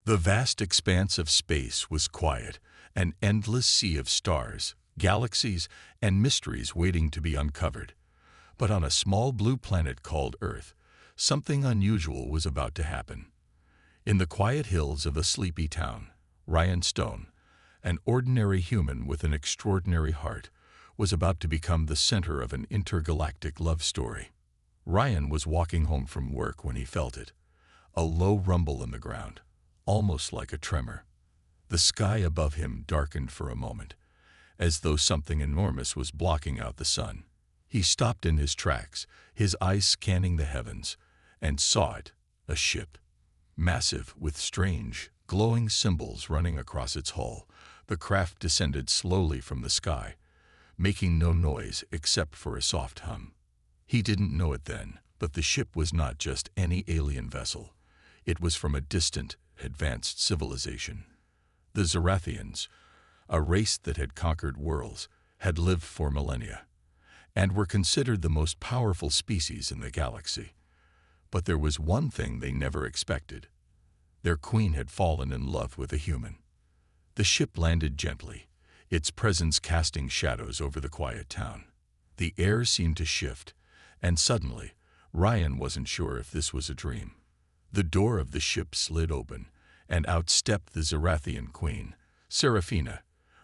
The vast expanse of space was quiet, an endless sea of stars, galaxies, and mysteries waiting to be uncovered. But on a small blue planet called Earth, something unusual was about to happen. In the quiet hills of a sleepy town, Ryan Stone, an ordinary human with an extraordinary heart, was about to become the center of an intergalactic love story. Ryan was walking home from work when he felt it, a low rumble in the ground, almost like a tremor. The sky above him darkened for a moment, as though something enormous was blocking out the sun. He stopped in his tracks, his eyes scanning the heavens, and saw it, a ship. Massive, with strange, glowing symbols running across its hull, the craft descended slowly from the sky, making no noise except for a soft hum. He didn't know it then, but the ship was not just any alien vessel. It was from a distant, advanced civilization. The Zarathians, a race that had conquered worlds, had lived for millennia, and were considered the most powerful species in the galaxy. But there was one thing they never expected. Their queen had fallen in love with a human. The ship landed gently, its presence casting shadows over the quiet town. The air seemed to shift, and suddenly, Ryan wasn't sure if this was a dream. The door of the ship slid open, and out stepped the Zarathian queen, Seraphina,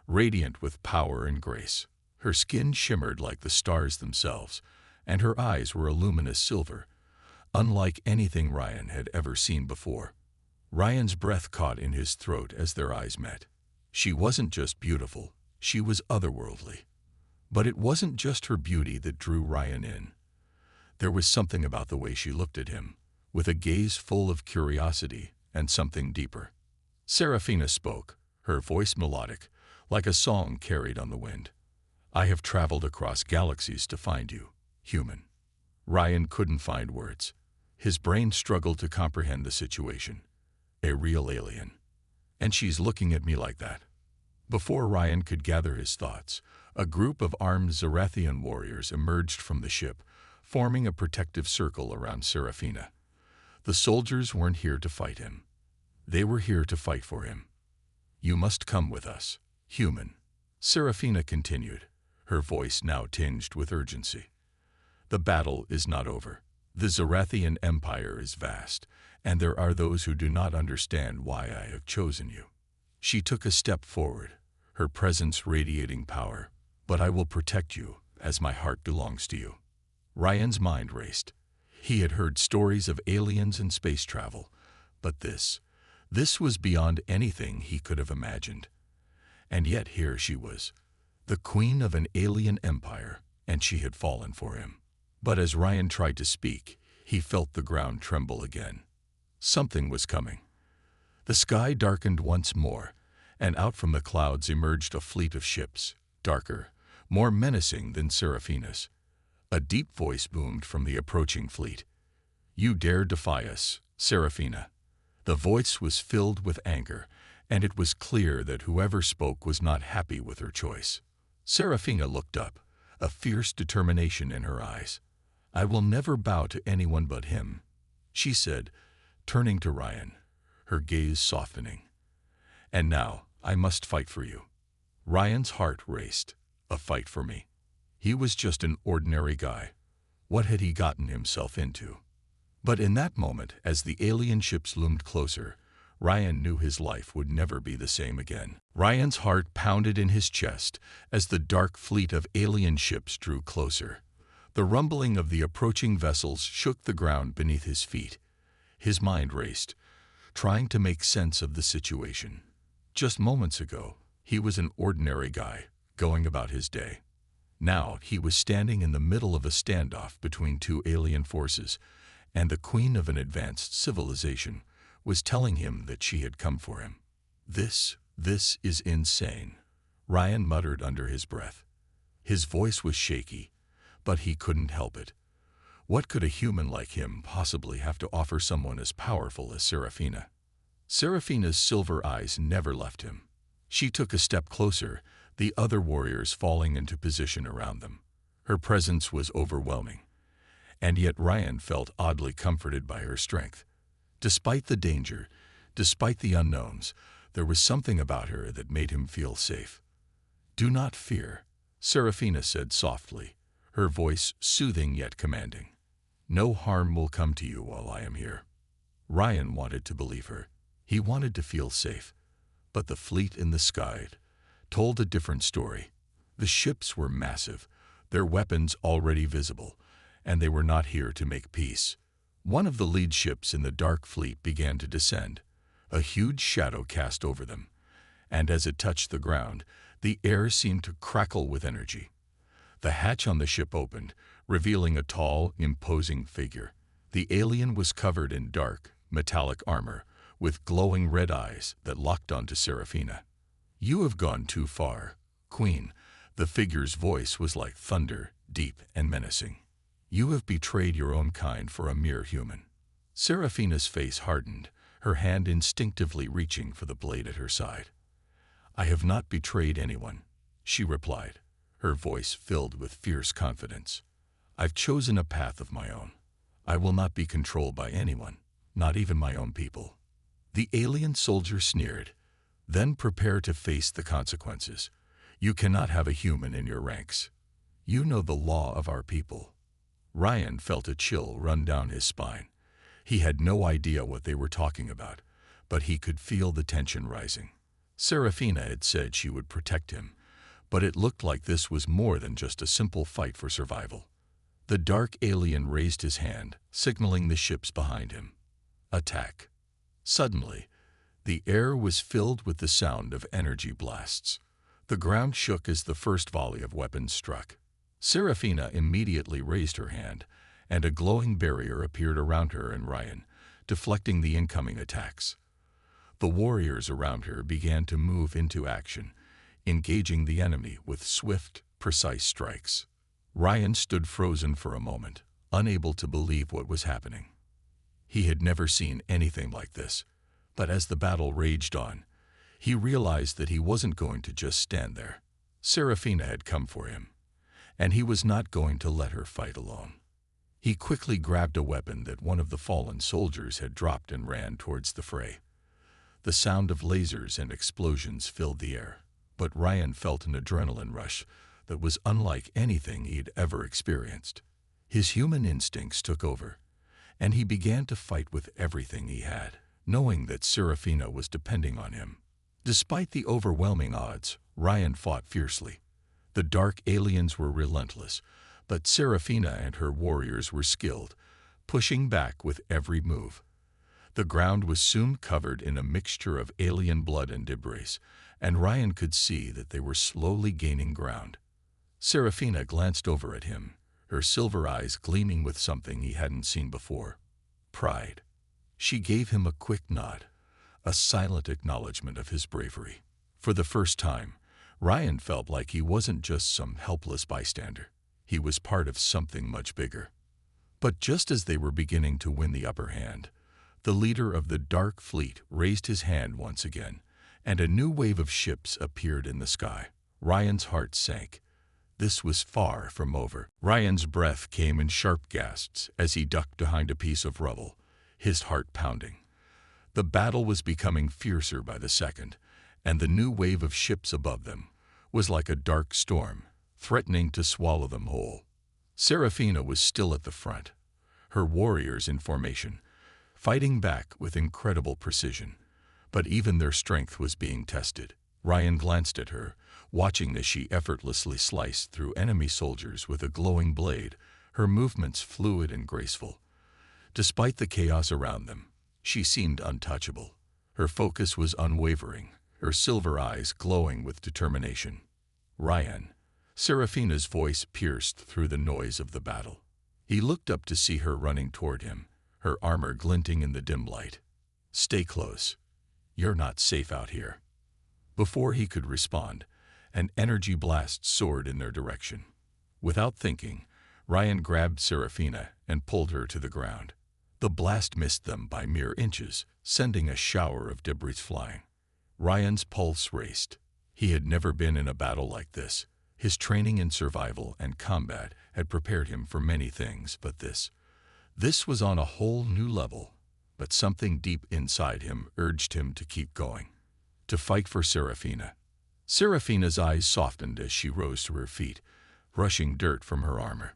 radiant with power and grace. Her skin shimmered like the stars themselves, and her eyes were a luminous silver, unlike anything Ryan had ever seen before. Ryan's breath caught in his throat as their eyes met. She wasn't just beautiful, she was otherworldly. But it wasn't just her beauty that drew Ryan in. There was something about the way she looked at him, with a gaze full of curiosity and something deeper. Seraphina spoke, her voice melodic, like a song carried on the wind. "I have traveled across galaxies to find you, human." Ryan couldn't find words. His brain struggled to comprehend the situation. A real alien. And she's looking at me like that. Before Ryan could gather his thoughts, a group of armed Zarathian warriors emerged from the ship, forming a protective circle around Seraphina. The soldiers weren't here to fight him. They were here to fight for him. "You must come with us, human," Seraphina continued, her voice now tinged with urgency. "The battle is not over. The Zarathian Empire is vast, and there are those who do not understand why I have chosen you." She took a step forward, her presence radiating power. "But I will protect you, as my heart belongs to you." Ryan's mind raced. He had heard stories of aliens and space travel, but this was beyond anything he could have imagined. And yet here she was, the queen of an alien empire, and she had fallen for him. But as Ryan tried to speak, he felt the ground tremble again. Something was coming. The sky darkened once more, and out from the clouds emerged a fleet of ships, darker, more menacing than Seraphina's. A deep voice boomed from the approaching fleet. "You dare defy us, Seraphina." The voice was filled with anger, and it was clear that whoever spoke was not happy with her choice. Seraphina looked up, a fierce determination in her eyes. "I will never bow to anyone but him," she said, turning to Ryan, her gaze softening. "And now, I must fight for you." Ryan's heart raced. A fight for me. He was just an ordinary guy. What had he gotten himself into? But in that moment, as the alien ships loomed closer, Ryan knew his life would never be the same again. Ryan's heart pounded in his chest as the dark fleet of alien ships drew closer. The rumbling of the approaching vessels shook the ground beneath his feet. His mind raced, trying to make sense of the situation. Just moments ago, he was an ordinary guy, going about his day. Now he was standing in the middle of a standoff between two alien forces, and the queen of an advanced civilization was telling him that she had come for him. This is insane," Ryan muttered under his breath. His voice was shaky, but he couldn't help it. What could a human like him possibly have to offer someone as powerful as Seraphina? Seraphina's silver eyes never left him. She took a step closer, the other warriors falling into position around them. Her presence was overwhelming, and yet Ryan felt oddly comforted by her strength. Despite the danger, Despite the unknowns, there was something about her that made him feel safe. "Do not fear," Serafina said softly, her voice soothing yet commanding. "No harm will come to you while I am here." Ryan wanted to believe her. He wanted to feel safe. But the fleet in the sky told a different story. The ships were massive, their weapons already visible, and they were not here to make peace. One of the lead ships in the dark fleet began to descend. A huge shadow cast over them, and as it touched the ground, the air seemed to crackle with energy. The hatch on the ship opened, revealing a tall, imposing figure. The alien was covered in dark, metallic armor, with glowing red eyes that locked onto Serafina. "You have gone too far, Queen." The figure's voice was like thunder, deep and menacing. "You have betrayed your own kind for a mere human." Serafina's face hardened, her hand instinctively reaching for the blade at her side. "I have not betrayed anyone," she replied, her voice filled with fierce confidence. "I've chosen a path of my own. I will not be controlled by anyone, not even my own people." The alien soldier sneered. "Then prepare to face the consequences. You cannot have a human in your ranks. You know the law of our people." Ryan felt a chill run down his spine. He had no idea what they were talking about, but he could feel the tension rising. Serafina had said she would protect him, but it looked like this was more than just a simple fight for survival. The dark alien raised his hand, signaling the ships behind him. "Attack." Suddenly, the air was filled with the sound of energy blasts. The ground shook as the first volley of weapons struck. Serafina immediately raised her hand, and a glowing barrier appeared around her and Ryan, deflecting the incoming attacks. The warriors around her began to move into action, engaging the enemy with swift, precise strikes. Ryan stood frozen for a moment, unable to believe what was happening. He had never seen anything like this, but as the battle raged on, he realized that he wasn't going to just stand there. Serafina had come for him, and he was not going to let her fight alone. He quickly grabbed a weapon that one of the fallen soldiers had dropped and ran towards the fray. The sound of lasers and explosions filled the air, but Ryan felt an adrenaline rush that was unlike anything he'd ever experienced. His human instincts took over, and he began to fight with everything he had, knowing that Serafina was depending on him. Despite the overwhelming odds, Ryan fought fiercely. The dark aliens were relentless, but Serafina and her warriors were skilled, pushing back with every move. The ground was soon covered in a mixture of alien blood and debris, and Ryan could see that they were slowly gaining ground. Serafina glanced over at him, her silver eyes gleaming with something he hadn't seen before: pride. She gave him a quick nod, a silent acknowledgement of his bravery. For the first time, Ryan felt like he wasn't just some helpless bystander. He was part of something much bigger. But just as they were beginning to win the upper hand, the leader of the Dark Fleet raised his hand once again, and a new wave of ships appeared in the sky. Ryan's heart sank. This was far from over. Ryan's breath came in sharp gasps as he ducked behind a piece of rubble, his heart pounding. The battle was becoming fiercer by the second, and the new wave of ships above them was like a dark storm, threatening to swallow them whole. Serafina was still at the front, her warriors in formation, fighting back with incredible precision. But even their strength was being tested. Ryan glanced at her, watching as she effortlessly sliced through enemy soldiers with a glowing blade, her movements fluid and graceful. Despite the chaos around them, she seemed untouchable. Her focus was unwavering, her silver eyes glowing with determination. "Ryan." Serafina's voice pierced through the noise of the battle. He looked up to see her running toward him, her armor glinting in the dim light. "Stay close. You're not safe out here." Before he could respond, an energy blast soared in their direction. Without thinking, Ryan grabbed Serafina and pulled her to the ground. The blast missed them by mere inches, sending a shower of debris flying. Ryan's pulse raced. He had never been in a battle like this. His training in survival and combat had prepared him for many things, but this was on a whole new level. but something deep inside him urged him to keep going, to fight for Serafina. Serafina's eyes softened as she rose to her feet, brushing dirt from her armor.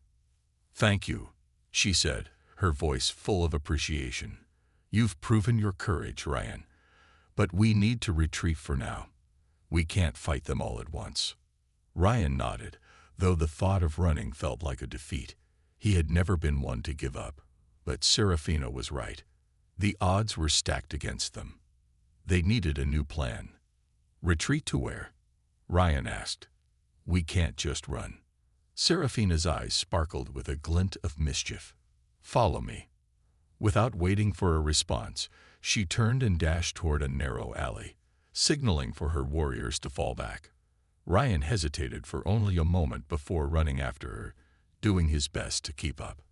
"Thank you," she said, her voice full of appreciation. "You've proven your courage, Ryan. But we need to retreat for now. We can't fight them all at once." Ryan nodded, though the thought of running felt like a defeat. He had never been one to give up. But Serafina was right. The odds were stacked against them. They needed a new plan. "Retreat to where?" Ryan asked. "We can't just run." Serafina's eyes sparkled with a glint of mischief. "Follow me." Without waiting for a response, she turned and dashed toward a narrow alley, signaling for her warriors to fall back. Ryan hesitated for only a moment before running after her, doing his best to keep up.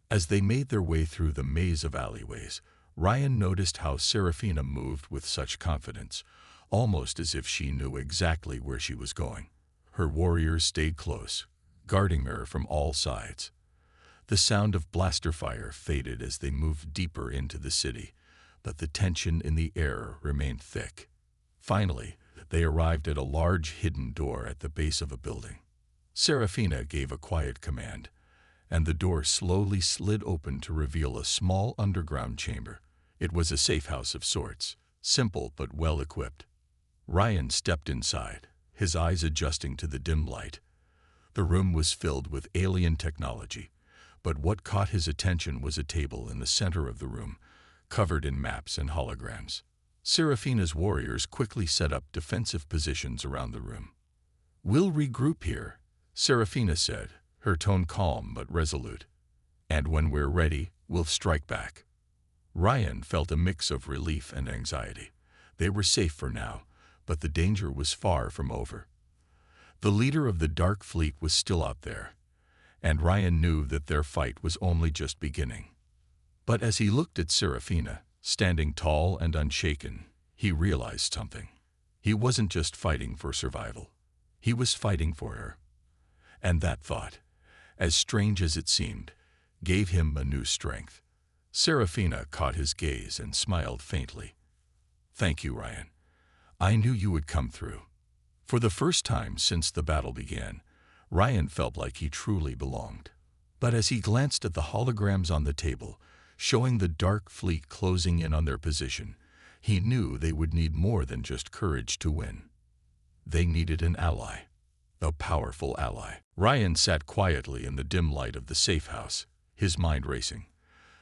As they made their way through the maze of alleyways, Ryan noticed how Serafina moved with such confidence, almost as if she knew exactly where she was going. Her warriors stayed close, guarding her from all sides. The sound of blaster fire faded as they moved deeper into the city, but the tension in the air remained thick. Finally, they arrived at a large hidden door at the base of a building. Serafina gave a quiet command, and the door slowly slid open to reveal a small underground chamber. It was a safe house of sorts, simple but well-equipped. Ryan stepped inside, his eyes adjusting to the dim light. The room was filled with alien technology, but what caught his attention was a table in the center of the room, covered in maps and holograms. Serafina's warriors quickly set up defensive positions around the room. "We'll regroup here," Serafina said, her tone calm but resolute. "And when we're ready, we'll strike back." Ryan felt a mix of relief and anxiety. They were safe for now, but the danger was far from over. The leader of the Dark Fleet was still out there, and Ryan knew that their fight was only just beginning. But as he looked at Serafina, standing tall and unshaken, he realized something. He wasn't just fighting for survival. He was fighting for her. And that thought, as strange as it seemed, gave him a new strength. Serafina caught his gaze and smiled faintly. "Thank you, Ryan. I knew you would come through." For the first time since the battle began, Ryan felt like he truly belonged. But as he glanced at the holograms on the table, showing the Dark Fleet closing in on their position, he knew they would need more than just courage to win. They needed an ally, a powerful ally. Ryan sat quietly in the dim light of the safe house, his mind racing.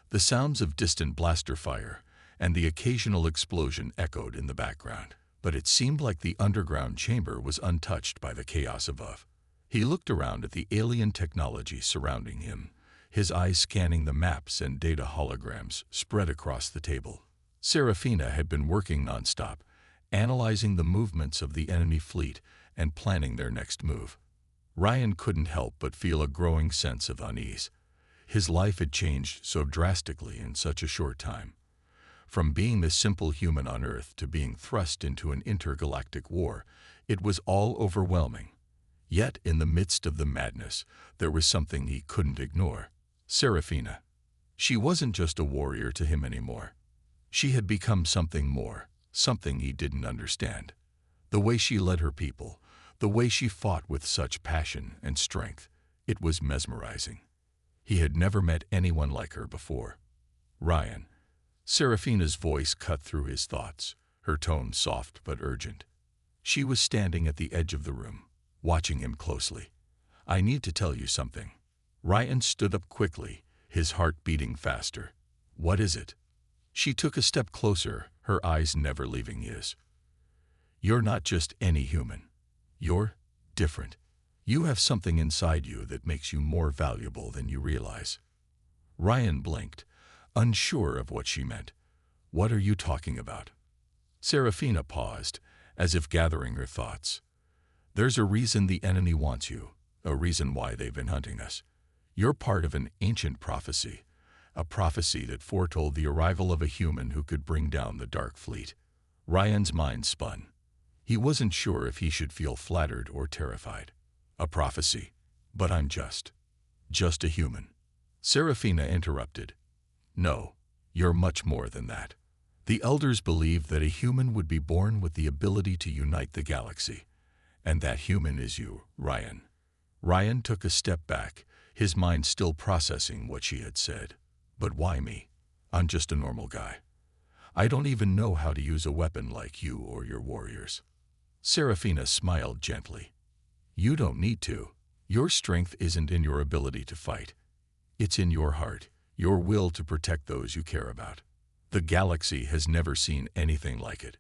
The sounds of distant blaster fire and the occasional explosion echoed in the background, but it seemed like the underground chamber was untouched by the chaos above. He looked around at the alien technology surrounding him, his eyes scanning the maps and data holograms spread across the table. Serafina had been working nonstop, analyzing the movements of the enemy fleet and planning their next move. Ryan couldn't help but feel a growing sense of unease. His life had changed so drastically in such a short time. From being the simple human on Earth to being thrust into an intergalactic war, it was all overwhelming. Yet, in the midst of the madness, there was something he couldn't ignore. Serafina. She wasn't just a warrior to him anymore. She had become something more, something he didn't understand. The way she led her people, the way she fought with such passion and strength, it was mesmerizing. He had never met anyone like her before. "Ryan." Serafina's voice cut through his thoughts, her tone soft but urgent. She was standing at the edge of the room, watching him closely. "I need to tell you something." Ryan stood up quickly, his heart beating faster. "What is it?" She took a step closer, her eyes never leaving his. "You're not just any human. You're different. You have something inside you that makes you more valuable than you realize." Ryan blinked, unsure of what she meant. "What are you talking about?" Serafina paused, as if gathering her thoughts. "There's a reason the enemy wants you, a reason why they've been hunting us. You're part of an ancient prophecy, a prophecy that foretold the arrival of a human who could bring down the Dark Fleet." Ryan's mind spun. He wasn't sure if he should feel flattered or terrified. "A prophecy, but I'm just a human." Serafina interrupted. "No, You're much more than that. The elders believed that a human would be born with the ability to unite the galaxy. And that human is you, Ryan. Ryan took a step back, his mind still processing what she had said. But why me? I'm just a normal guy. I don't even know how to use a weapon like you or your warriors. Seraphina smiled gently. You don't need to. Your strength isn't in your ability to fight. It's in your heart, your will to protect those you care about. The galaxy has never seen anything like it.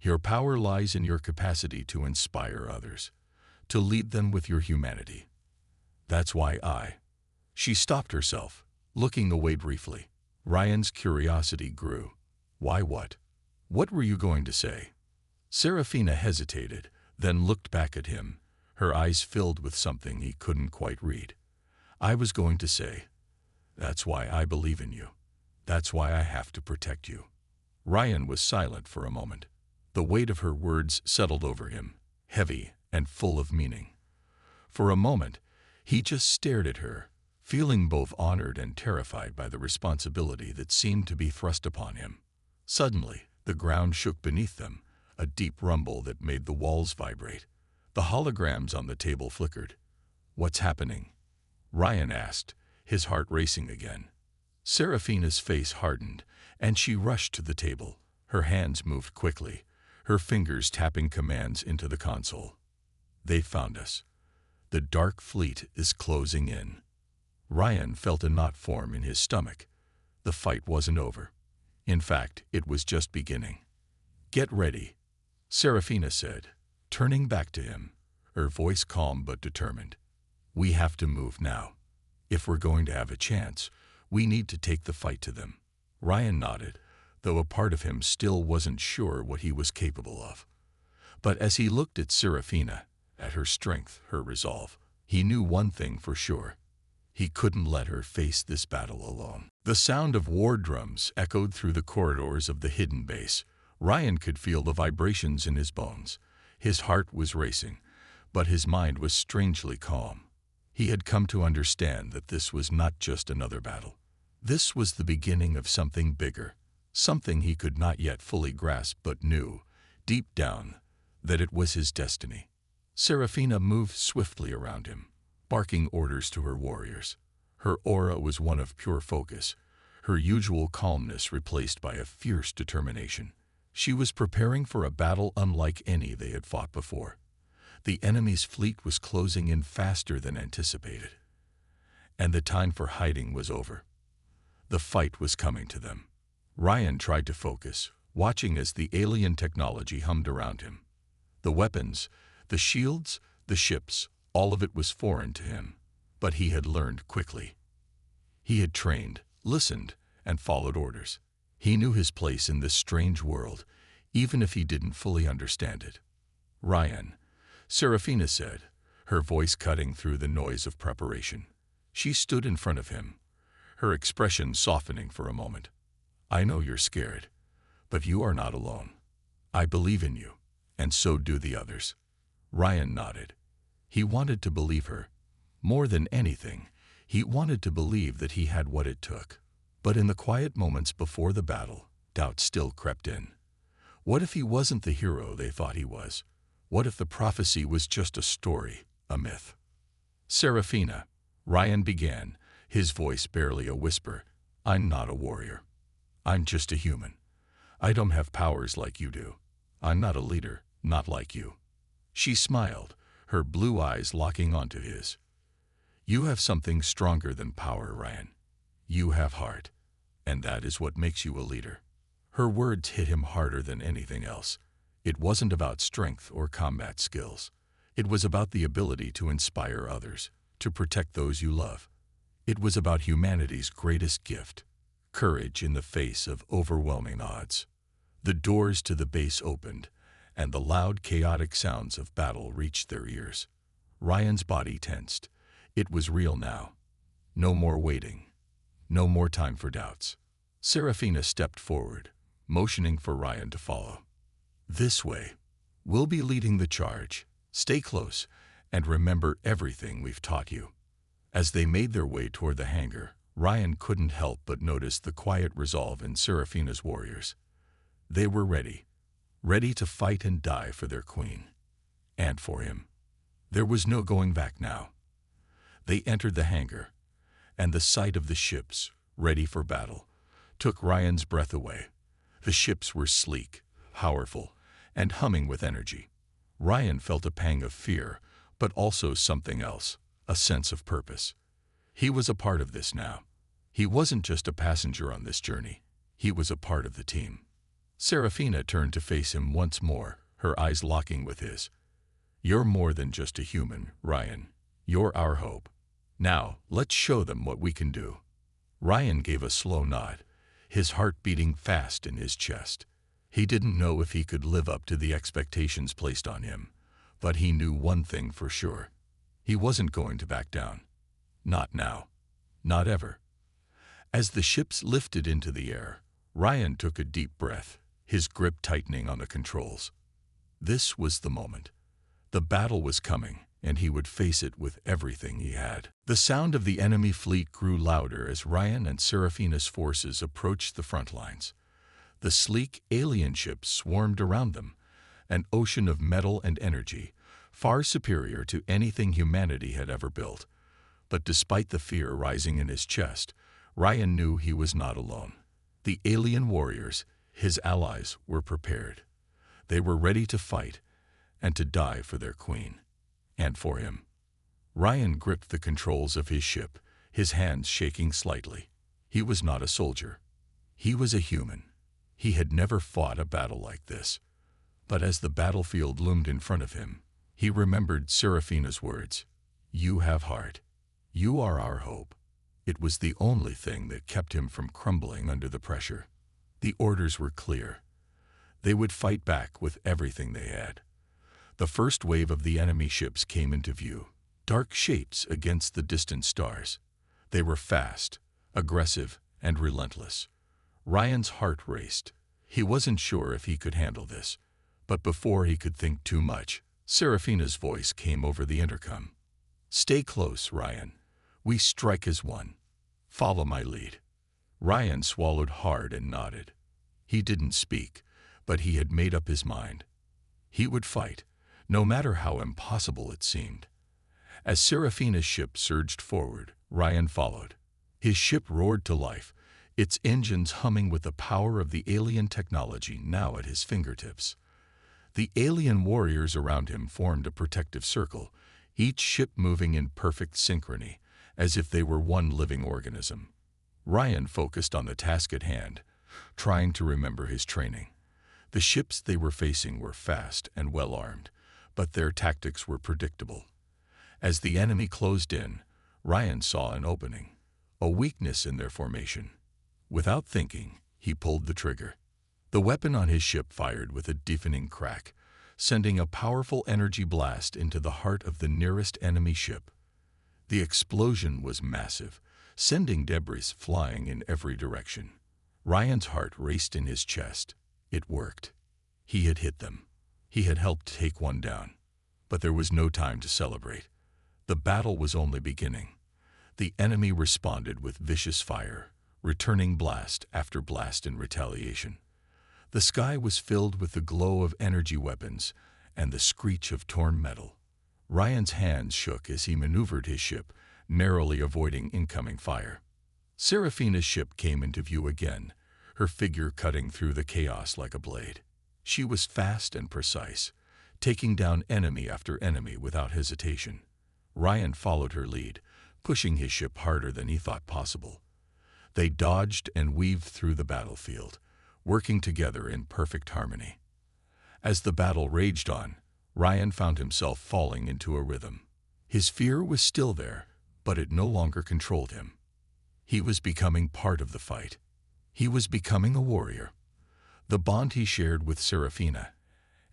Your power lies in your capacity to inspire others, to lead them with your humanity. That's why She stopped herself, looking away briefly. Ryan's curiosity grew. Why what? What were you going to say? Seraphina hesitated, then looked back at him, her eyes filled with something he couldn't quite read. I was going to say, that's why I believe in you. That's why I have to protect you. Ryan was silent for a moment. The weight of her words settled over him, heavy and full of meaning. For a moment, he just stared at her, feeling both honored and terrified by the responsibility that seemed to be thrust upon him. Suddenly, the ground shook beneath them, a deep rumble that made the walls vibrate. The holograms on the table flickered. What's happening? Ryan asked, his heart racing again. Seraphina's face hardened, and she rushed to the table. Her hands moved quickly, her fingers tapping commands into the console. They found us. The dark fleet is closing in. Ryan felt a knot form in his stomach. The fight wasn't over. In fact, it was just beginning. Get ready, Seraphina said, turning back to him, her voice calm but determined. We have to move now. If we're going to have a chance, we need to take the fight to them. Ryan nodded, though a part of him still wasn't sure what he was capable of. But as he looked at Seraphina, at her strength, her resolve, he knew one thing for sure. He couldn't let her face this battle alone. The sound of war drums echoed through the corridors of the hidden base. Ryan could feel the vibrations in his bones. His heart was racing, but his mind was strangely calm. He had come to understand that this was not just another battle. This was the beginning of something bigger, something he could not yet fully grasp but knew, deep down, that it was his destiny. Seraphina moved swiftly around him, barking orders to her warriors. Her aura was one of pure focus, her usual calmness replaced by a fierce determination. She was preparing for a battle unlike any they had fought before. The enemy's fleet was closing in faster than anticipated, and the time for hiding was over. The fight was coming to them. Ryan tried to focus, watching as the alien technology hummed around him. The weapons, the shields, the ships, all of it was foreign to him, but he had learned quickly. He had trained, listened, and followed orders. He knew his place in this strange world, even if he didn't fully understand it. Ryan, Seraphina said, her voice cutting through the noise of preparation. She stood in front of him, her expression softening for a moment. I know you're scared, but you are not alone. I believe in you, and so do the others. Ryan nodded. He wanted to believe her. More than anything, he wanted to believe that he had what it took. But in the quiet moments before the battle, doubt still crept in. What if he wasn't the hero they thought he was? What if the prophecy was just a story, a myth? Seraphina, Ryan began, his voice barely a whisper. I'm not a warrior. I'm just a human. I don't have powers like you do. I'm not a leader, not like you. She smiled, her blue eyes locking onto his. You have something stronger than power, Ryan. You have heart, and that is what makes you a leader. Her words hit him harder than anything else. It wasn't about strength or combat skills. It was about the ability to inspire others, to protect those you love. It was about humanity's greatest gift, courage in the face of overwhelming odds. The doors to the base opened, and the loud, chaotic sounds of battle reached their ears. Ryan's body tensed. It was real now. No more waiting. No more time for doubts. Seraphina stepped forward, motioning for Ryan to follow. This way. We'll be leading the charge. Stay close, and remember everything we've taught you. As they made their way toward the hangar, Ryan couldn't help but notice the quiet resolve in Serafina's warriors. They were ready, ready to fight and die for their queen. And for him. There was no going back now. They entered the hangar, and the sight of the ships, ready for battle, took Ryan's breath away. The ships were sleek, powerful, and humming with energy. Ryan felt a pang of fear, but also something else, a sense of purpose. He was a part of this now. He wasn't just a passenger on this journey. He was a part of the team. Serafina turned to face him once more, her eyes locking with his. "You're more than just a human, Ryan. You're our hope. Now, let's show them what we can do." Ryan gave a slow nod, his heart beating fast in his chest. He didn't know if he could live up to the expectations placed on him, but he knew one thing for sure. He wasn't going to back down. Not now. Not ever. As the ships lifted into the air, Ryan took a deep breath, his grip tightening on the controls. This was the moment. The battle was coming, and he would face it with everything he had. The sound of the enemy fleet grew louder as Ryan and Serafina's forces approached the front lines. The sleek alien ships swarmed around them, an ocean of metal and energy, far superior to anything humanity had ever built. But despite the fear rising in his chest, Ryan knew he was not alone. The alien warriors, his allies, were prepared. They were ready to fight and to die for their queen. And for him. Ryan gripped the controls of his ship, his hands shaking slightly. He was not a soldier. He was a human. He had never fought a battle like this. But as the battlefield loomed in front of him, he remembered Serafina's words. "You have heart. You are our hope." It was the only thing that kept him from crumbling under the pressure. The orders were clear. They would fight back with everything they had. The first wave of the enemy ships came into view, dark shapes against the distant stars. They were fast, aggressive, and relentless. Ryan's heart raced. He wasn't sure if he could handle this. But before he could think too much, Serafina's voice came over the intercom. "Stay close, Ryan. We strike as one. Follow my lead." Ryan swallowed hard and nodded. He didn't speak, but he had made up his mind. He would fight, no matter how impossible it seemed. As Serafina's ship surged forward, Ryan followed. His ship roared to life, its engines humming with the power of the alien technology now at his fingertips. The alien warriors around him formed a protective circle, each ship moving in perfect synchrony, as if they were one living organism. Ryan focused on the task at hand, trying to remember his training. The ships they were facing were fast and well-armed, but their tactics were predictable. As the enemy closed in, Ryan saw an opening, a weakness in their formation. Without thinking, he pulled the trigger. The weapon on his ship fired with a deafening crack, sending a powerful energy blast into the heart of the nearest enemy ship. The explosion was massive, sending debris flying in every direction. Ryan's heart raced in his chest. It worked. He had hit them. He had helped take one down. But there was no time to celebrate. The battle was only beginning. The enemy responded with vicious fire, returning blast after blast in retaliation. The sky was filled with the glow of energy weapons and the screech of torn metal. Ryan's hands shook as he maneuvered his ship, narrowly avoiding incoming fire. Serafina's ship came into view again, her figure cutting through the chaos like a blade. She was fast and precise, taking down enemy after enemy without hesitation. Ryan followed her lead, pushing his ship harder than he thought possible. They dodged and weaved through the battlefield, working together in perfect harmony. As the battle raged on, Ryan found himself falling into a rhythm. His fear was still there, but it no longer controlled him. He was becoming part of the fight. He was becoming a warrior. The bond he shared with Serafina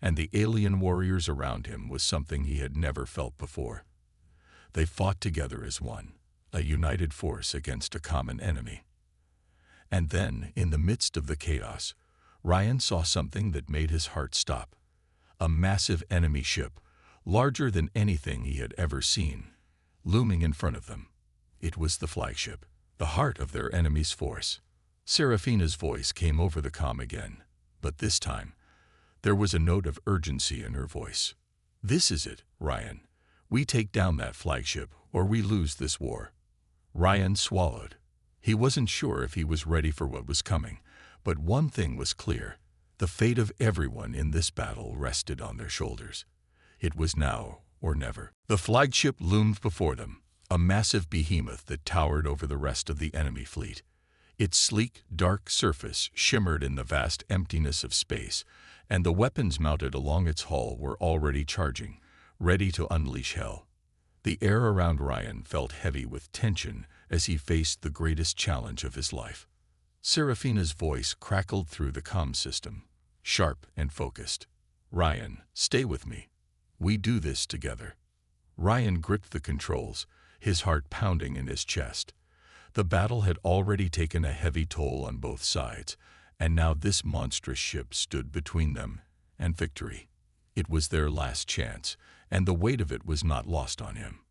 and the alien warriors around him was something he had never felt before. They fought together as one, a united force against a common enemy. And then, in the midst of the chaos, Ryan saw something that made his heart stop. A massive enemy ship, larger than anything he had ever seen, looming in front of them. It was the flagship, the heart of their enemy's force. Serafina's voice came over the comm again, but this time, there was a note of urgency in her voice. "This is it, Ryan. We take down that flagship, or we lose this war." Ryan swallowed. He wasn't sure if he was ready for what was coming, but one thing was clear. The fate of everyone in this battle rested on their shoulders. It was now or never. The flagship loomed before them, a massive behemoth that towered over the rest of the enemy fleet. Its sleek, dark surface shimmered in the vast emptiness of space, and the weapons mounted along its hull were already charging, ready to unleash hell. The air around Ryan felt heavy with tension as he faced the greatest challenge of his life. Serafina's voice crackled through the comm system, sharp and focused. "Ryan, stay with me. We do this together." Ryan gripped the controls, his heart pounding in his chest. The battle had already taken a heavy toll on both sides, and now this monstrous ship stood between them and victory. It was their last chance, and the weight of it was not lost on him.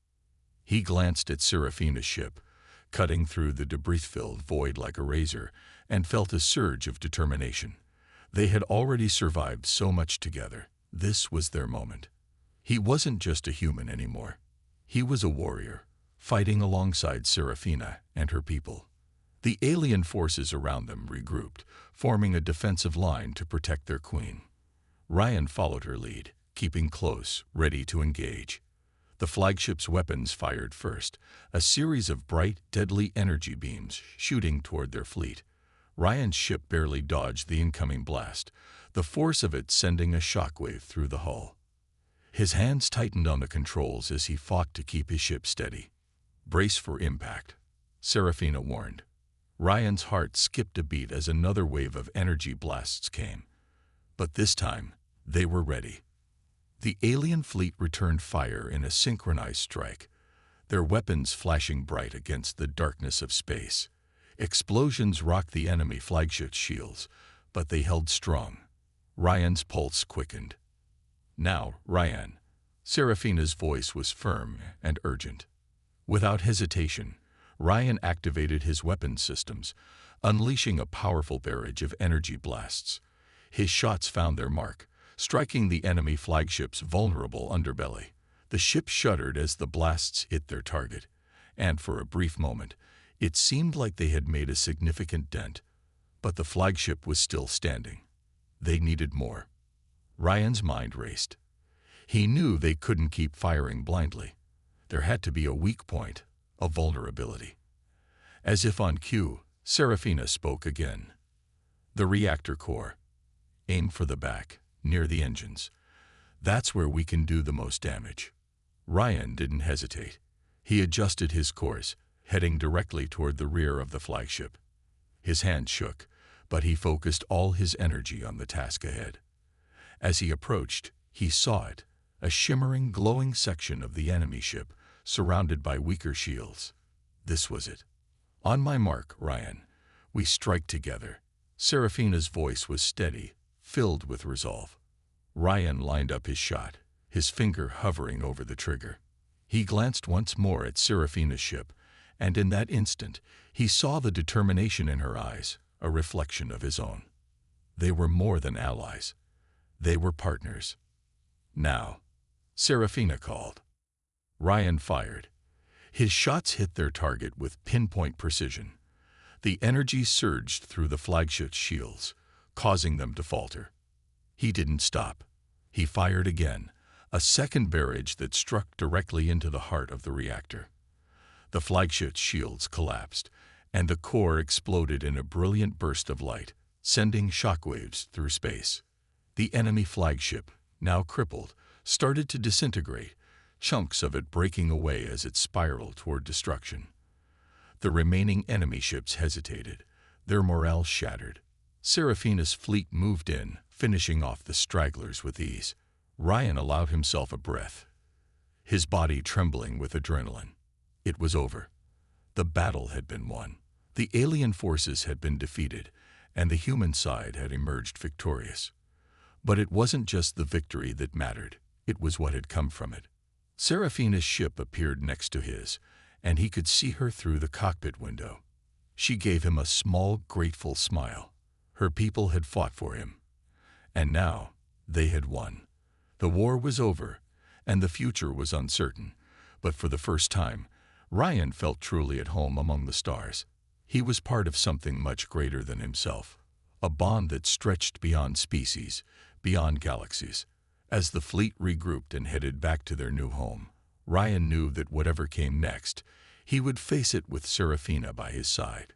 He glanced at Serafina's ship, cutting through the debris-filled void like a razor, and felt a surge of determination. They had already survived so much together. This was their moment. He wasn't just a human anymore. He was a warrior, fighting alongside Serafina and her people. The alien forces around them regrouped, forming a defensive line to protect their queen. Ryan followed her lead, keeping close, ready to engage. The flagship's weapons fired first, a series of bright, deadly energy beams shooting toward their fleet. Ryan's ship barely dodged the incoming blast, the force of it sending a shockwave through the hull. His hands tightened on the controls as he fought to keep his ship steady. "Brace for impact," Serafina warned. Ryan's heart skipped a beat as another wave of energy blasts came. But this time, they were ready. The alien fleet returned fire in a synchronized strike, their weapons flashing bright against the darkness of space. Explosions rocked the enemy flagship's shields, but they held strong. Ryan's pulse quickened. "Now, Ryan." Serafina's voice was firm and urgent. Without hesitation, Ryan activated his weapon systems, unleashing a powerful barrage of energy blasts. His shots found their mark, striking the enemy flagship's vulnerable underbelly. The ship shuddered as the blasts hit their target, and for a brief moment, it seemed like they had made a significant dent. But the flagship was still standing. They needed more. Ryan's mind raced. He knew they couldn't keep firing blindly. There had to be a weak point, a vulnerability. As if on cue, Serafina spoke again. "The reactor core. Aim for the back, near the engines. That's where we can do the most damage." Ryan didn't hesitate. He adjusted his course, heading directly toward the rear of the flagship. His hand shook, but he focused all his energy on the task ahead. As he approached, he saw it, a shimmering, glowing section of the enemy ship, surrounded by weaker shields. This was it. "On my mark, Ryan. We strike together." Serafina's voice was steady, filled with resolve. Ryan lined up his shot, his finger hovering over the trigger. He glanced once more at Serafina's ship, and in that instant, he saw the determination in her eyes, a reflection of his own. They were more than allies. They were partners. "Now," Serafina called. Ryan fired. His shots hit their target with pinpoint precision. The energy surged through the flagship's shields, causing them to falter. He didn't stop. He fired again, a second barrage that struck directly into the heart of the reactor. The flagship's shields collapsed, and the core exploded in a brilliant burst of light, sending shockwaves through space. The enemy flagship, now crippled, started to disintegrate, chunks of it breaking away as it spiraled toward destruction. The remaining enemy ships hesitated, their morale shattered. Serafina's fleet moved in, finishing off the stragglers with ease. Ryan allowed himself a breath, his body trembling with adrenaline. It was over. The battle had been won. The alien forces had been defeated, and the human side had emerged victorious. But it wasn't just the victory that mattered, it was what had come from it. Serafina's ship appeared next to his, and he could see her through the cockpit window. She gave him a small, grateful smile. Her people had fought for him. And now, they had won. The war was over, and the future was uncertain. But for the first time, Ryan felt truly at home among the stars. He was part of something much greater than himself, a bond that stretched beyond species, beyond galaxies. As the fleet regrouped and headed back to their new home, Ryan knew that whatever came next, he would face it with Serafina by his side.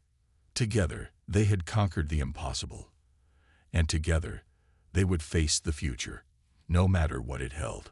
Together, they had conquered the impossible. And together, they would face the future, no matter what it held.